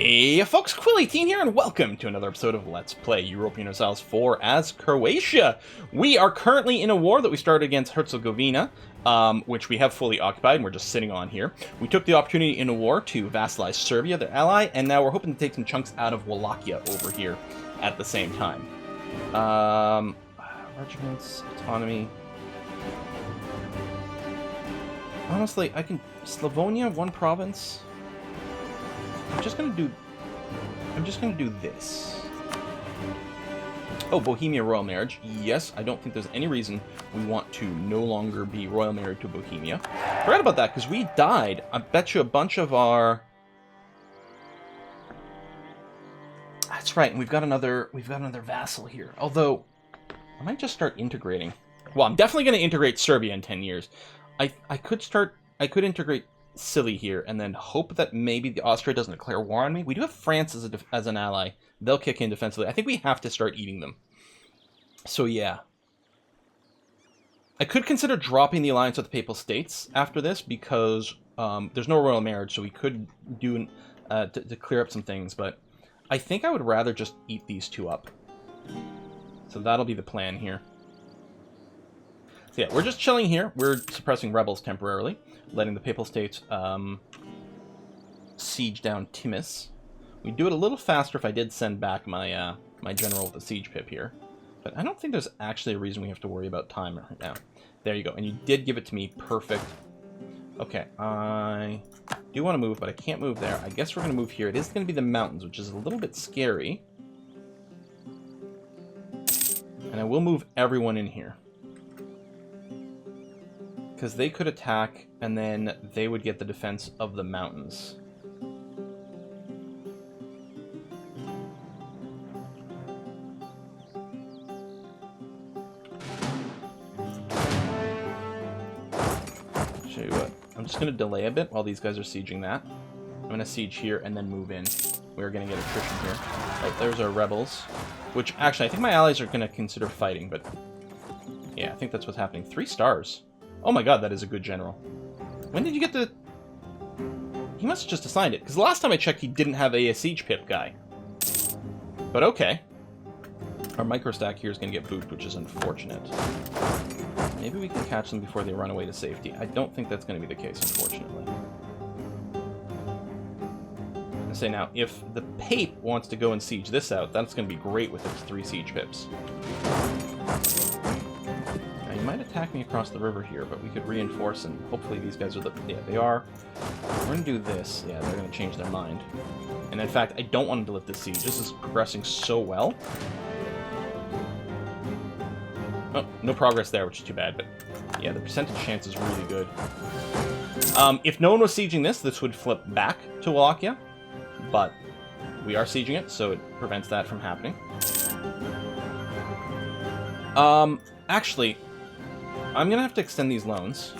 Hey folks, Quill18 here, and welcome to another episode of Let's Play Europa Universalis 4 as Croatia. We are currently in a war that we started against Herzegovina, which we have fully occupied, and we're just sitting on here. We took the opportunity in a war to vassalize Serbia, their ally, and now we're hoping to take some chunks out of Wallachia over here at the same time. Regiments, autonomy. Honestly, I can... Slavonia, one province... I'm just gonna do this. Oh, Bohemia royal marriage. Yes, I don't think there's any reason we want to no longer be royal married to Bohemia. Forgot about that, because we died. I bet you a bunch of our... That's right, and we've got another vassal here. Although, I might just start integrating. Well, I'm definitely gonna integrate Serbia in 10 years. I could integrate Silly here, and then hope that maybe the Austria doesn't declare war on me. We do have France as an ally. They'll kick in defensively. I think we have to start eating them. So yeah. I could consider dropping the alliance with the Papal States after this, because there's no royal marriage, so we could do to clear up some things, but I think I would rather just eat these two up. So that'll be the plan here. So yeah, we're just chilling here. We're suppressing rebels temporarily, letting the Papal States siege down Timis. We'd do it a little faster if I did send back my my general with the siege pip here. But I don't think there's actually a reason we have to worry about time right now. There you go. And you did give it to me. Perfect. Okay, I do want to move, but I can't move there. I guess we're going to move here. It is going to be the mountains, which is a little bit scary. And I will move everyone in here, because they could attack, and then they would get the defense of the mountains. Show you what. I'm just going to delay a bit while these guys are sieging that. I'm going to siege here and then move in. We're going to get attrition here. Right, there's our rebels. Which, actually, I think my allies are going to consider fighting, but... yeah, I think that's what's happening. 3 stars. Oh my god, that is a good general. When did you get the... He must have just assigned it, because the last time I checked he didn't have a siege pip guy. But okay. Our microstack here is going to get booped, which is unfortunate. Maybe we can catch them before they run away to safety. I don't think that's going to be the case, unfortunately. I say now, if the Pape wants to go and siege this out, that's going to be great with its 3 siege pips. He might attack me across the river here, but we could reinforce, and hopefully these guys are the... yeah, they are. We're going to do this. Yeah, they're going to change their mind. And in fact, I don't want them to lift this siege. This is progressing so well. Oh, no progress there, which is too bad, but yeah, the percentage chance is really good. If no one was sieging this, this would flip back to Wallachia, but we are sieging it, so it prevents that from happening. Actually... I'm going to have to extend these loans,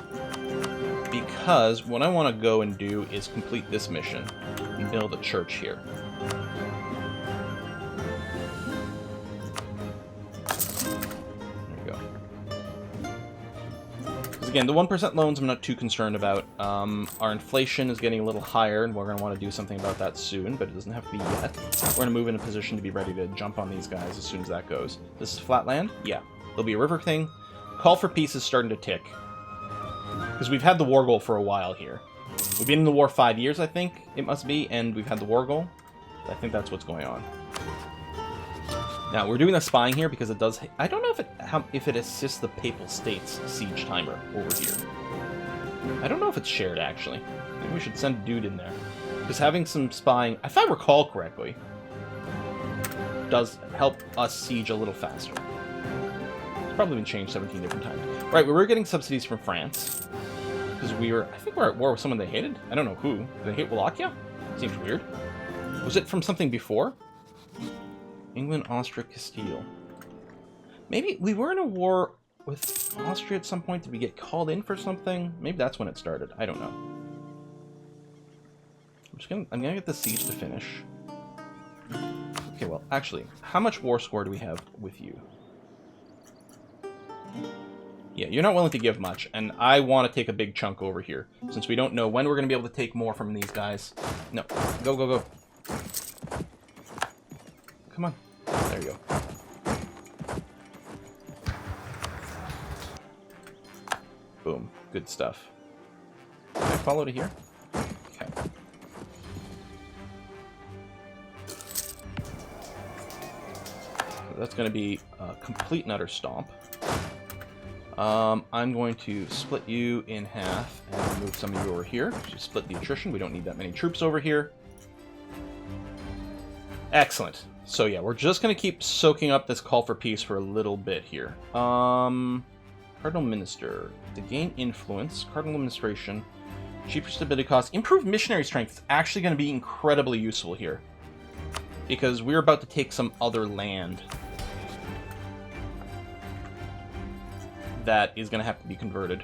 because what I want to go and do is complete this mission and build a church here. There we go. Because again, the 1% loans I'm not too concerned about. Our inflation is getting a little higher, and we're going to want to do something about that soon, but it doesn't have to be yet. We're going to move in a position to be ready to jump on these guys as soon as that goes. This is flat land? Yeah. There'll be a river thing. Call for peace is starting to tick. Because we've had the war goal for a while here. We've been in the war 5 years, I think it must be, and we've had the war goal. I think that's what's going on. Now, we're doing the spying here because it does... I don't know if it assists the Papal States siege timer over here. I don't know if it's shared, actually. Maybe we should send a dude in there. Because having some spying, if I recall correctly, does help us siege a little faster. Probably been changed 17 different times. Right, we were getting subsidies from France. Because I think we're at war with someone they hated. I don't know who. Did they hate Wallachia? Seems weird. Was it from something before? England, Austria, Castile. Maybe we were in a war with Austria at some point. Did we get called in for something? Maybe that's when it started. I don't know. I'm gonna get the siege to finish. Okay, well, actually, how much war score do we have with you? Yeah, you're not willing to give much, and I want to take a big chunk over here, since we don't know when we're going to be able to take more from these guys. No, go, go, go. come on. There you go. Boom. Good stuff. Can I follow to here? Okay. So that's going to be a complete and utter stomp. I'm going to split you in half and move some of you over here. Just split the attrition. We don't need that many troops over here. Excellent. So yeah, we're just going to keep soaking up this call for peace for a little bit here. Cardinal Minister. To gain influence, Cardinal Administration, cheaper stability costs, improved missionary strength is actually going to be incredibly useful here. Because we're about to take some other land that is going to have to be converted.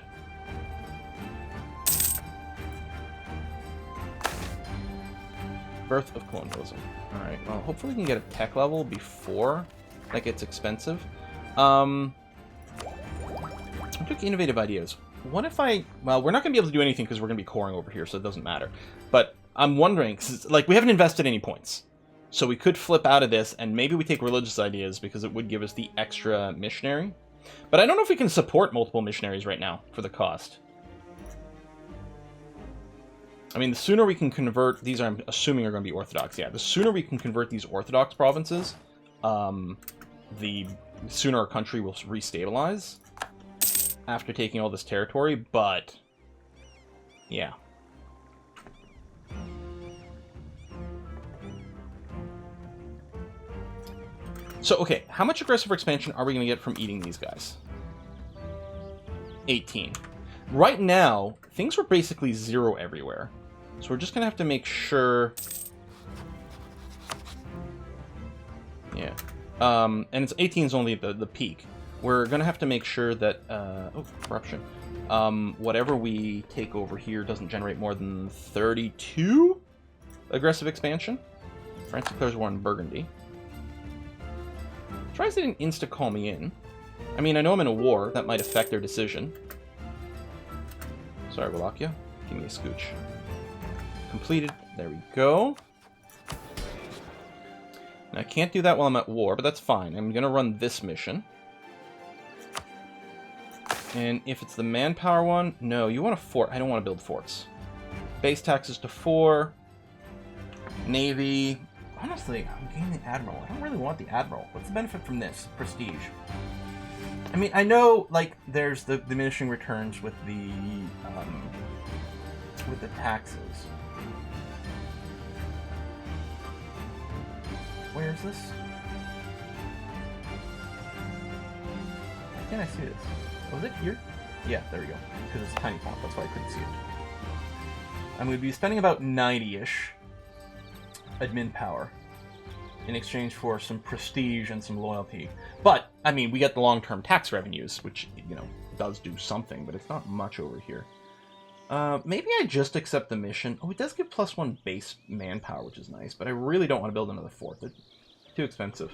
Birth of colonialism. Alright, well, hopefully we can get a tech level before that gets expensive. I took innovative ideas. What if I... Well, we're not going to be able to do anything because we're going to be coring over here, so it doesn't matter. But I'm wondering, cause like, we haven't invested any points. So we could flip out of this, and maybe we take religious ideas because it would give us the extra missionary. But I don't know if we can support multiple missionaries right now for the cost. I mean, the sooner we can convert... These, I'm assuming, are going to be Orthodox. Yeah, the sooner we can convert these Orthodox provinces, the sooner our country will restabilize after taking all this territory, but... yeah. So, okay, how much aggressive expansion are we going to get from eating these guys? 18. Right now, things are basically 0 everywhere. So we're just going to have to make sure... yeah. And it's 18 is only the peak. We're going to have to make sure that... oh, corruption. Whatever we take over here doesn't generate more than 32 aggressive expansion. France declares war on Burgundy. Tries to insta-call me in. I mean, I know I'm in a war. That might affect their decision. Sorry, Wallachia. Give me a scooch. Completed. There we go. Now, I can't do that while I'm at war, but that's fine. I'm going to run this mission. And if it's the manpower one... No, you want a fort. I don't want to build forts. Base taxes to 4. Navy... Honestly, I'm getting the Admiral. I don't really want the Admiral. What's the benefit from this? Prestige. I mean, I know, like, there's the diminishing returns with the taxes. Where is this? Why can't I see this? Oh, is it here? Yeah, there we go. Because it's a tiny font, that's why I couldn't see it. I'm going to be spending about 90-ish admin power in exchange for some prestige and some loyalty. But, I mean, we get the long-term tax revenues, which, you know, does do something, but it's not much over here. Maybe I just accept the mission. Oh, it does give +1 base manpower, which is nice, but I really don't want to build another fort. They're too expensive.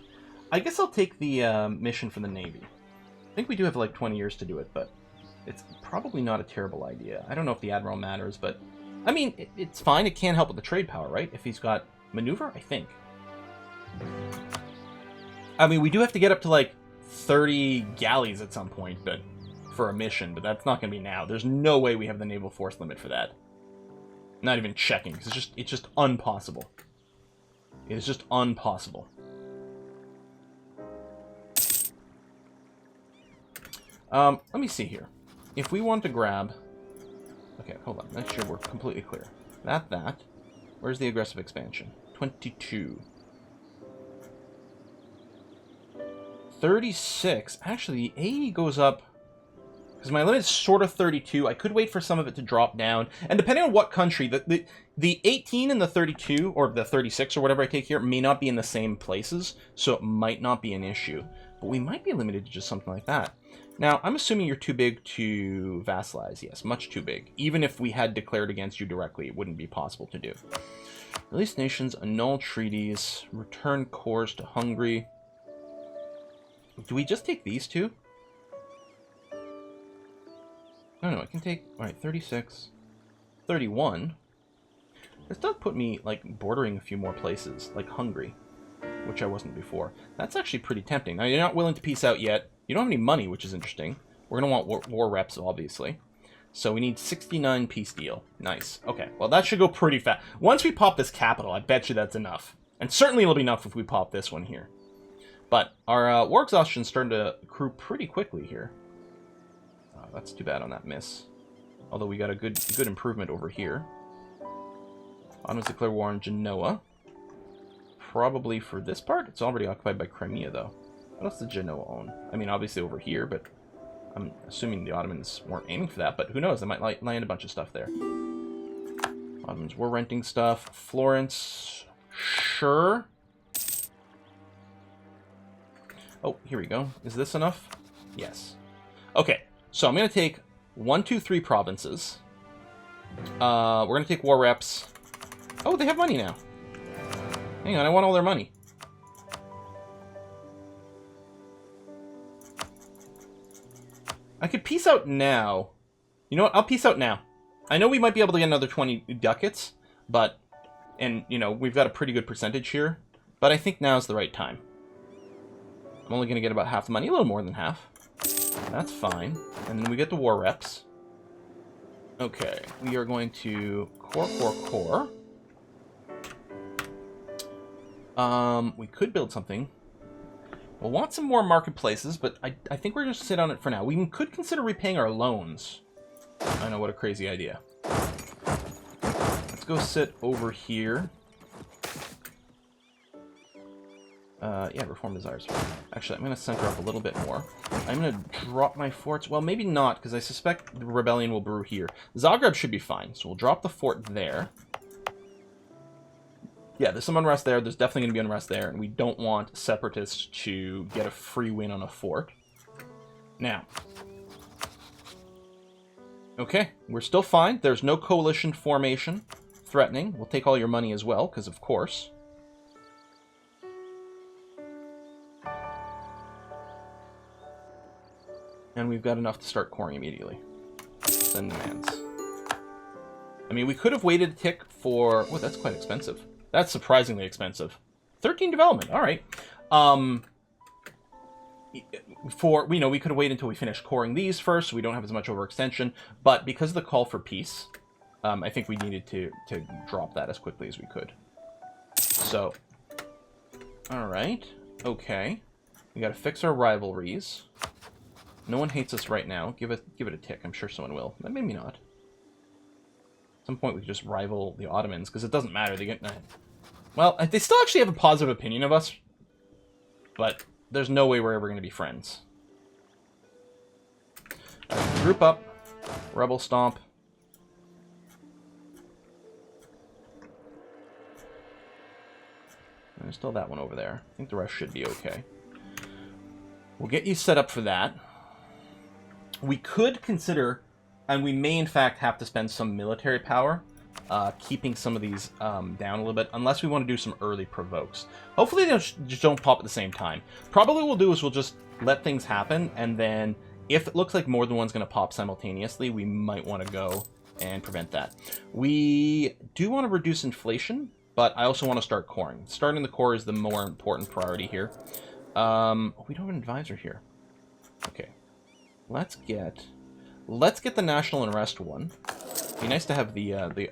I guess I'll take the mission for the Navy. I think we do have like 20 years to do it, but it's probably not a terrible idea. I don't know if the Admiral matters, but I mean, it's fine. It can help with the trade power, right? If he's got maneuver, I think. I mean, we do have to get up to like 30 galleys at some point, but for a mission, but that's not going to be now. There's no way we have the naval force limit for that. Not even checking, because it's just impossible. It is just impossible. Let me see here. If we want to grab... Okay, hold on. Make sure we're completely clear. That. Where's the aggressive expansion? 22. 36. Actually, the 80 goes up... Because my limit is sort of 32. I could wait for some of it to drop down. And depending on what country, the 18 and the 32, or the 36 or whatever I take here, may not be in the same places. So it might not be an issue. But we might be limited to just something like that. Now, I'm assuming you're too big to vassalize. Yes, much too big. Even if we had declared against you directly, it wouldn't be possible to do. Release nations, annul treaties, return cores to Hungary. Do we just take these two? No, I can take... Alright, 36. 31. This does put me, like, bordering a few more places, like Hungary. which I wasn't before. That's actually pretty tempting. Now, you're not willing to peace out yet. You don't have any money, which is interesting. We're going to want war reps, obviously. So we need 69 peace deal. Nice. Okay, well, that should go pretty fast. Once we pop this capital, I bet you that's enough. And certainly it'll be enough if we pop this one here. But our war exhaustion's starting to accrue pretty quickly here. That's too bad on that miss. Although we got a good improvement over here. Ottomans declare war on Genoa. Probably for this part. It's already occupied by Crimea, though. What else does Genoa own? I mean, obviously over here, but I'm assuming the Ottomans weren't aiming for that. But who knows? They might land a bunch of stuff there. Ottomans were renting stuff. Florence, sure. Oh, here we go. Is this enough? Yes. Okay, so I'm going to take 1, 2, 3 provinces. We're going to take war reps. Oh, they have money now. Hang on, I want all their money. I could peace out now. You know what? I'll peace out now. I know we might be able to get another 20 ducats, but... And, you know, we've got a pretty good percentage here. But I think now's the right time. I'm only going to get about half the money. A little more than half. That's fine. And then we get the war reps. Okay. We are going to core. We could build something. We'll want some more marketplaces, but I think we're going to sit on it for now. We could consider repaying our loans. I know, what a crazy idea. Let's go sit over here. Yeah, reform desires. Actually, I'm going to center up a little bit more. I'm going to drop my forts. Well, maybe not, because I suspect the rebellion will brew here. Zagreb should be fine, so we'll drop the fort there. Yeah, there's some unrest there. There's definitely going to be unrest there, and we don't want separatists to get a free win on a fort. Now. Okay, we're still fine. There's no coalition formation threatening. We'll take all your money as well, because of course. And we've got enough to start coring immediately. Send demands. I mean, we could have waited a tick for... Oh, that's quite expensive. That's surprisingly expensive. 13 development. All right. You know, we could have waited until we finished coring these first, so we don't have as much overextension. But because of the call for peace, I think we needed to drop that as quickly as we could. So, all right. Okay. We got to fix our rivalries. No one hates us right now. Give it a tick. I'm sure someone will. But maybe not. At some point we could just rival the Ottomans, because it doesn't matter. They get... Well, they still actually have a positive opinion of us. But there's no way we're ever going to be friends. Right, group up. Rebel stomp. And there's still that one over there. I think the rest should be okay. We'll get you set up for that. We could consider, and we may in fact have to spend some military power, keeping some of these down a little bit, unless we want to do some early provokes. Hopefully they just don't pop at the same time. Probably what we'll do is we'll just let things happen, and then if it looks like more than one's going to pop simultaneously, we might want to go and prevent that. We do want to reduce inflation, but I also want to start coring. Starting the core is the more important priority here. We don't have an advisor here. Okay. Let's get the national unrest one. Be nice to have the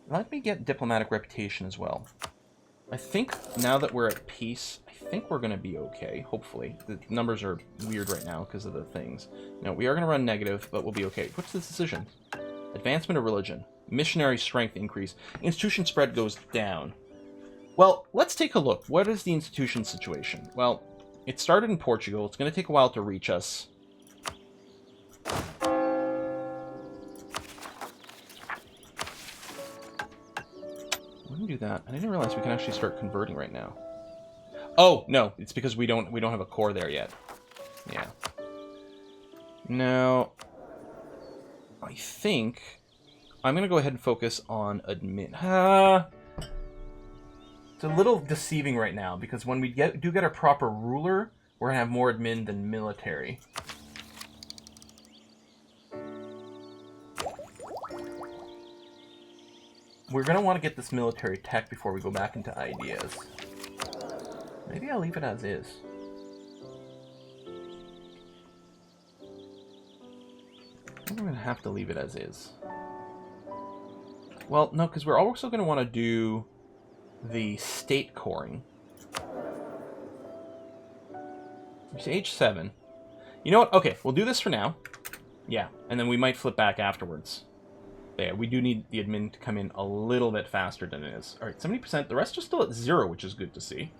let me get diplomatic reputation as well. I think now that we're at peace, I think we're going to be okay, hopefully. The numbers are weird right now because of the things. No, we are going to run negative, but we'll be okay. What's this decision? Advancement of religion. Missionary strength increase. Institution spread goes down. Well, let's take a look. What is the institution situation? Well, it started in Portugal. It's going to take a while to reach us. We can do that. I didn't realize we can actually start converting right now. Oh, no. It's because we don't have a core there yet. Yeah. Now, I think I'm going to go ahead and focus on admin. It's a little deceiving right now, because when we do get a proper ruler, we're going to have more admin than military. we're going to want to get this military tech before we go back into ideas. Maybe I'll leave it as is. I think I'm going to have to leave it as is. Well, no, because we're also going to want to do the state coring. It's age 7. You know what? Okay, we'll do this for now. Yeah, and then we might flip back afterwards. But yeah, we do need the admin to come in a little bit faster than it is. Alright, 70%. The rest are still at 0, which is good to see.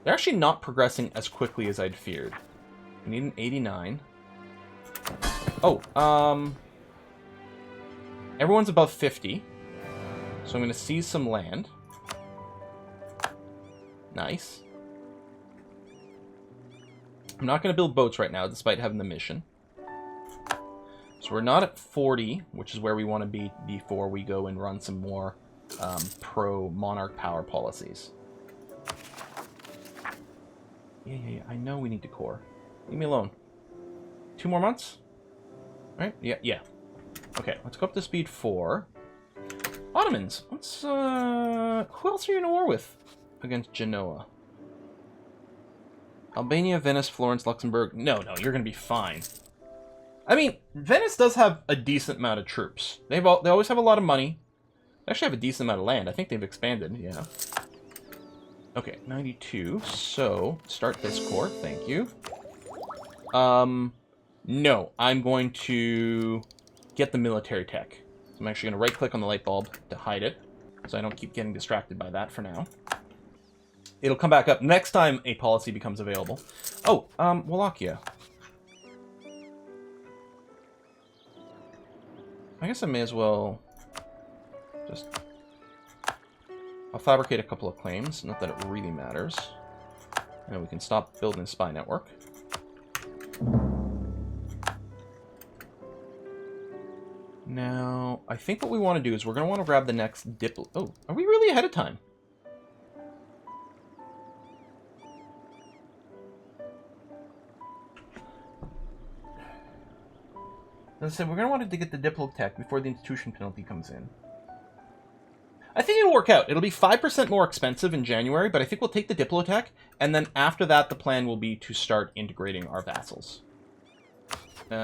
They're actually not progressing as quickly as I'd feared. We need an 89. Oh, everyone's above 50. So I'm going to seize some land. Nice. I'm not going to build boats right now, despite having the mission. So we're not at 40, which is where we want to be before we go and run some more pro-monarch power policies. Yeah, I know we need to core. Leave me alone. 2 more months? Right? Yeah. Okay, let's go up to speed 4. Ottomans. Let's, who else are you in a war with? Against Genoa. Albania, Venice, Florence, Luxembourg. No, you're going to be fine. I mean, Venice does have a decent amount of troops. They always have a lot of money. They actually have a decent amount of land. I think they've expanded, yeah. Okay, 92. So, start this core. Thank you. No. I'm going to get the military tech. So I'm actually going to right-click on the light bulb to hide it, so I don't keep getting distracted by that for now. It'll come back up next time a policy becomes available. Oh, Wallachia. I guess I may as well just... I'll fabricate a couple of claims, not that it really matters. And we can stop building a spy network. Now, I think what we want to do is we're going to want to grab the next Oh, are we really ahead of time? As I said, we're going to want to get the Diplotech before the institution penalty comes in. I think it'll work out. It'll be 5% more expensive in January, but I think we'll take the Diplotech, and then after that, the plan will be to start integrating our vassals. Did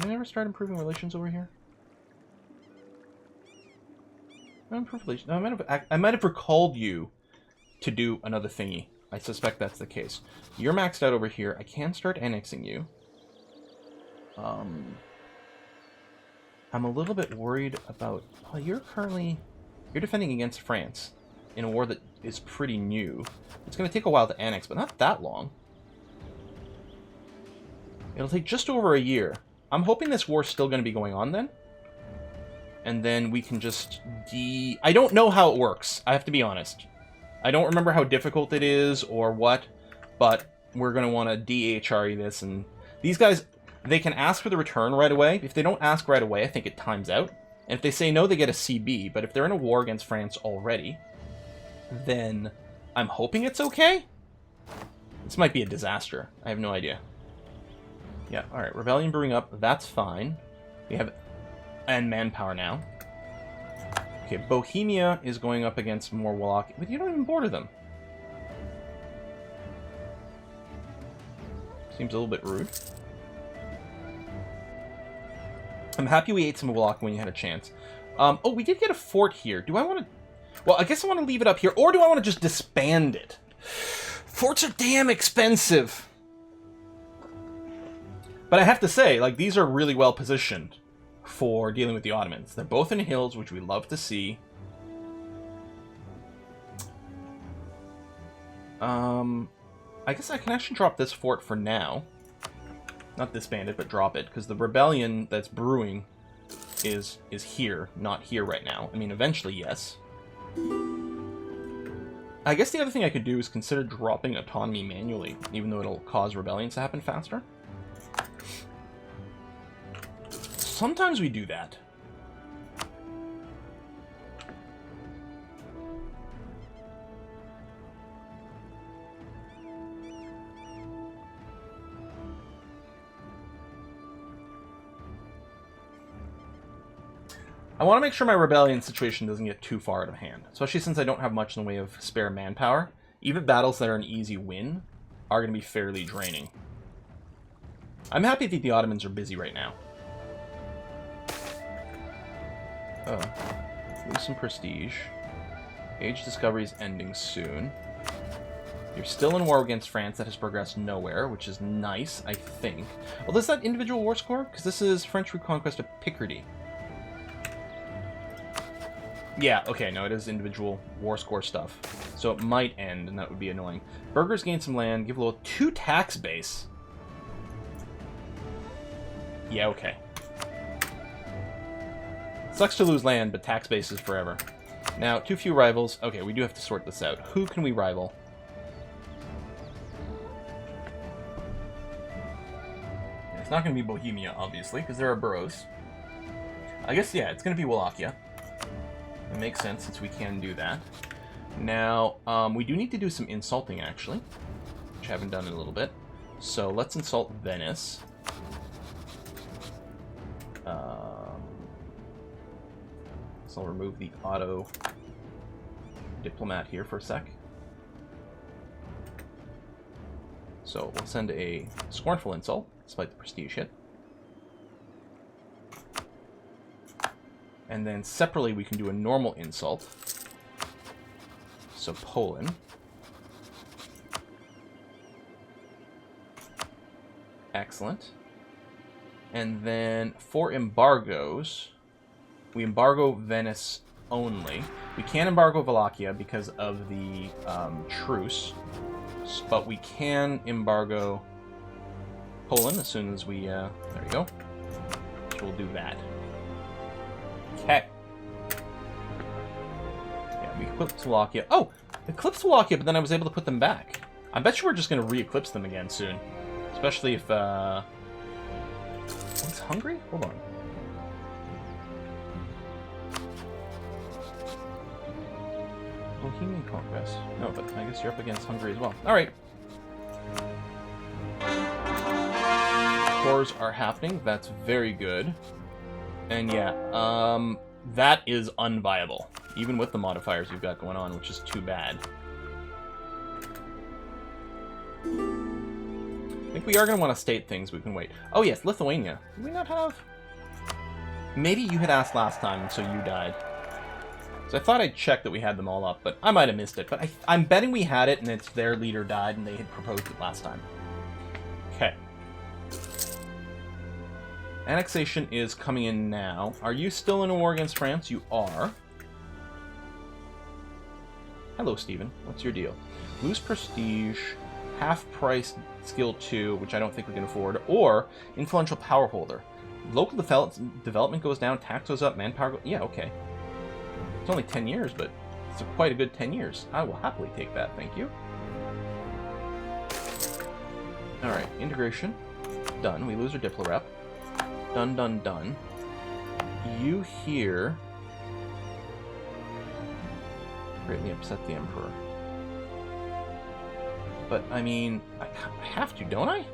I never start improving relations over here? No, improve relations. No, I might have recalled you to do another thingy. I suspect that's the case. You're maxed out over here. I can start annexing you. I'm a little bit worried about... Well, you're defending against France in a war that is pretty new. It's going to take a while to annex, but not that long. It'll take just over a year. I'm hoping this war's still going to be going on then. And then we can just I don't know how it works. I have to be honest. I don't remember how difficult it is or what, but we're going to want to DHRE this. And these guys, they can ask for the return right away. If they don't ask right away, I think it times out. And if they say no, they get a CB. But if they're in a war against France already, then I'm hoping it's okay. This might be a disaster. I have no idea. Yeah, alright. Rebellion brewing up. That's fine. We have... And manpower now. Okay, Bohemia is going up against more Wallachia. But you don't even border them. Seems a little bit rude. I'm happy we ate some Wallachia when you had a chance. Oh, we did get a fort here. Do I want to... Well, I guess I want to leave it up here. Or do I want to just disband it? Forts are damn expensive. But I have to say, like, these are really well positioned for dealing with the Ottomans. They're both in hills, which we love to see. I guess I can actually drop this fort for now. Not disband it, but drop it, because the rebellion that's brewing is here, not here right now. I mean, eventually, yes. I guess the other thing I could do is consider dropping autonomy manually, even though it'll cause rebellions to happen faster. Sometimes we do that. I want to make sure my rebellion situation doesn't get too far out of hand, especially since I don't have much in the way of spare manpower. Even battles that are an easy win are going to be fairly draining. I'm happy that the Ottomans are busy right now. Lose some prestige. Age discovery is ending soon. You're still in war against France. That has progressed nowhere, which is nice, I think. Well, is that individual war score? Because this is French reconquest of Picardy. Yeah, okay, no, it is individual war score stuff. So it might end, and that would be annoying. Burghers gain some land, give a little 2 tax base. Yeah, okay. Sucks to lose land, but tax base is forever. Now, too few rivals. Okay, we do have to sort this out. Who can we rival? It's not going to be Bohemia, obviously, because there are boroughs. I guess, yeah, it's going to be Wallachia. It makes sense, since we can do that. Now, we do need to do some insulting, actually, which I haven't done in a little bit. So let's insult Venice. So I'll remove the auto diplomat here for a sec. So we'll send a scornful insult, despite the prestige hit. And then separately we can do a normal insult. So Poland. Excellent. And then for embargoes, we embargo Venice only. We can't embargo Wallachia because of the truce, but we can embargo Poland as soon as we, there we go. So we'll do that. Okay. Yeah, we eclipsed Wallachia. Oh! Eclipsed Wallachia, but then I was able to put them back. I bet you we're just going to re-eclipse them again soon. Especially if, what's Hungary? Hold on. Bohemian conquest. No, but I guess you're up against Hungary as well. Alright. Wars are happening. That's very good. And yeah, that is unviable. Even with the modifiers we've got going on, which is too bad. I think we are going to want to state things. We can wait. Oh yes, Lithuania. Did we not have? Maybe you had asked last time, and so you died. So I thought I'd check that we had them all up, but I might have missed it. But I'm betting we had it, and it's their leader died, and they had proposed it last time. Okay. Annexation is coming in now. Are you still in a war against France? You are. Hello, Stephen. What's your deal? Lose prestige, half price skill 2, which I don't think we can afford, or influential power holder. Local development goes down, tax goes up, manpower goes... Yeah, okay. It's only 10 years, but it's quite a good 10 years. I will happily take that, thank you. Alright, integration. Done. We lose our Diplo rep. Done, done, done. You here greatly upset the Emperor. But, I mean, I have to, don't I?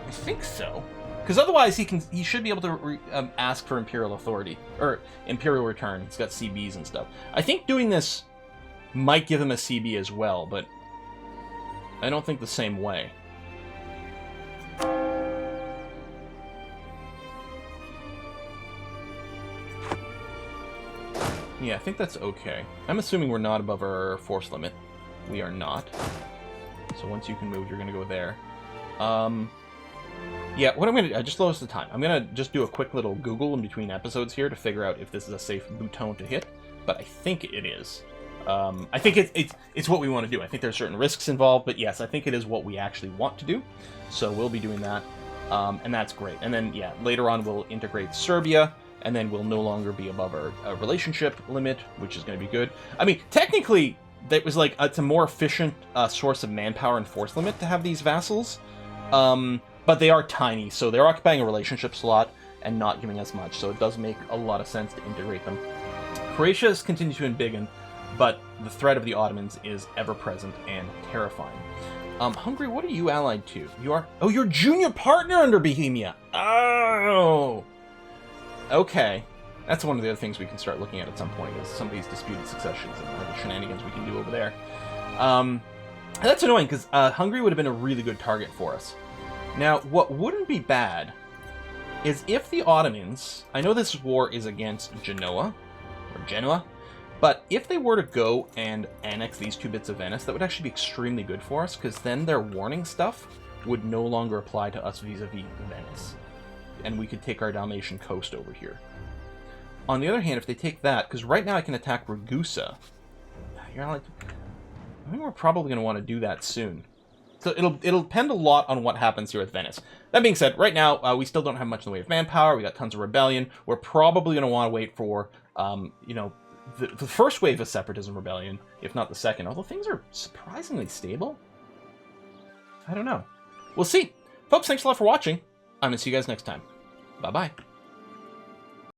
I think so. Because otherwise he should be able to ask for Imperial authority. Or Imperial return. He's got CBs and stuff. I think doing this might give him a CB as well, but I don't think the same way. Yeah, I think that's okay. I'm assuming we're not above our force limit. We are not. So once you can move, you're going to go there. Yeah, what I'm going to do, I just lost the time. I'm going to just do a quick little Google in between episodes here to figure out if this is a safe bouton to hit, but I think it is. I think it's what we want to do. I think there's certain risks involved, but yes, I think it is what we actually want to do. So we'll be doing that, and that's great. And then, yeah, later on we'll integrate Serbia, and then we'll no longer be above our relationship limit, which is going to be good. I mean, technically, that was like, it's a more efficient source of manpower and force limit to have these vassals. But they are tiny, so they're occupying a relationship slot and not giving us much, so it does make a lot of sense to integrate them. Croatia has continued to embiggen, but the threat of the Ottomans is ever-present and terrifying. Hungary, what are you allied to? You are... Oh, you're junior partner under Bohemia! Oh! Okay. That's one of the other things we can start looking at some point, is some of these disputed successions and the shenanigans we can do over there. That's annoying, because Hungary would have been a really good target for us. Now, what wouldn't be bad is if the Ottomans... I know this war is against Genoa, but if they were to go and annex these 2 bits of Venice, that would actually be extremely good for us, because then their warning stuff would no longer apply to us vis-a-vis Venice. And we could take our Dalmatian coast over here. On the other hand, if they take that, because right now I can attack Ragusa. I think we're probably going to want to do that soon. So it'll depend a lot on what happens here with Venice. That being said, right now, we still don't have much in the way of manpower. We got tons of rebellion. We're probably going to want to wait for, you know, the first wave of separatism rebellion, if not the second. Although things are surprisingly stable. I don't know. We'll see. Folks, thanks a lot for watching. I'm going to see you guys next time. Bye-bye.